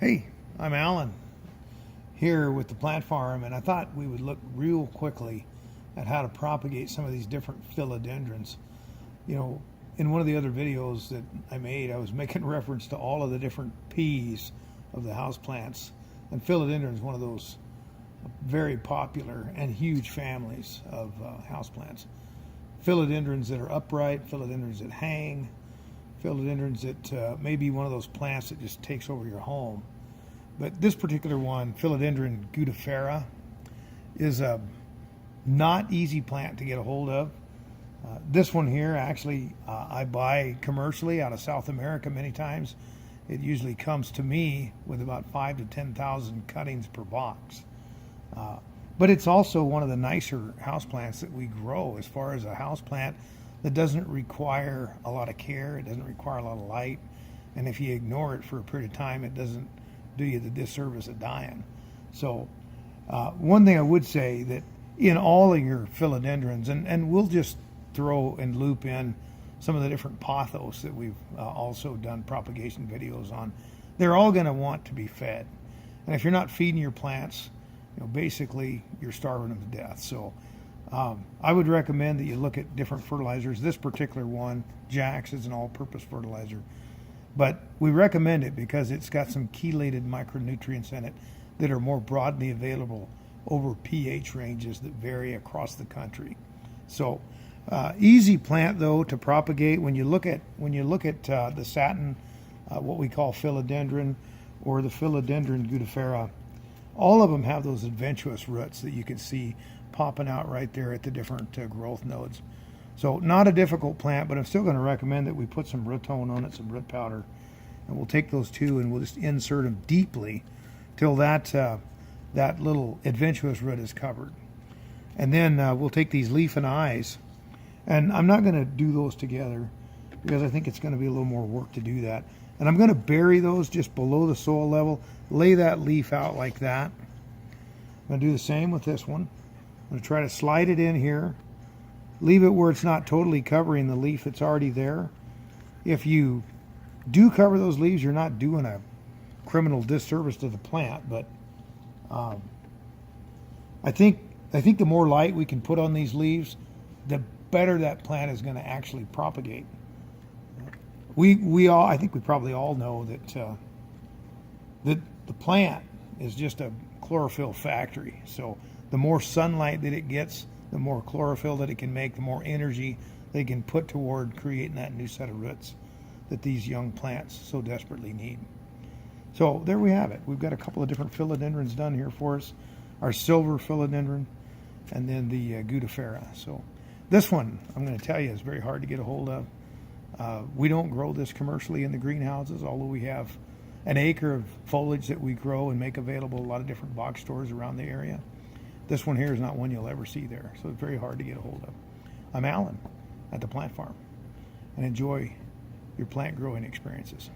Hey, I'm Alan here with the plant farm, and I thought we would look real quickly at how to propagate some of these different philodendrons. You know, in one of the other videos that I made, I was making reference to all of the different P's of the houseplants, and philodendron is one of those very popular and huge families of houseplants. Philodendrons that are upright, philodendrons that hang, philodendrons that may be one of those plants that just takes over your home. But this particular one, Philodendron gudifera, is a not easy plant to get a hold of. This one here, actually, I buy commercially out of South America many times. It usually comes to me with about 5,000 to 10,000 cuttings per box. But it's also one of the nicer houseplants that we grow as far as a houseplant that doesn't require a lot of care. It doesn't require a lot of light. And if you ignore it for a period of time, it doesn't do you the disservice of dying. So one thing I would say that in all of your philodendrons, and we'll just throw and loop in some of the different pothos that we've also done propagation videos on, they're all going to want to be fed. And if you're not feeding your plants, basically you're starving them to death. So I would recommend that you look at different fertilizers. This particular one, Jax, is an all-purpose fertilizer. But we recommend it because it's got some chelated micronutrients in it that are more broadly available over pH ranges that vary across the country. So easy plant though to propagate. When you look at the satin, what we call philodendron, or the Philodendron gudifera, all of them have those adventitious roots that you can see popping out right there at the different growth nodes. So not a difficult plant, but I'm still going to recommend that we put some root tone on it, some root powder, and we'll take those two and we'll just insert them deeply till that little adventitious root is covered. And then we'll take these leaf and eyes, and I'm not going to do those together because I think it's going to be a little more work to do that. And I'm going to bury those just below the soil level, lay that leaf out like that. I'm going to do the same with this one. I'm going to try to slide it in here. Leave it where it's not totally covering the leaf that's already there. If you do cover those leaves, you're not doing a criminal disservice to the plant, but I think the more light we can put on these leaves, the better that plant is going to actually propagate. I think we probably all know that the plant is just a chlorophyll factory. So the more sunlight that it gets, the more chlorophyll that it can make, the more energy they can put toward creating that new set of roots that these young plants so desperately need. So there we have it. We've got a couple of different philodendrons done here for us. Our silver philodendron, and then the gudifera. So this one, I'm going to tell you, is very hard to get a hold of. We don't grow this commercially in the greenhouses, although we have an acre of foliage that we grow and make available a lot of different box stores around the area. This one here is not one you'll ever see there, so it's very hard to get a hold of. I'm Alan at the Plant Farm, and enjoy your plant growing experiences.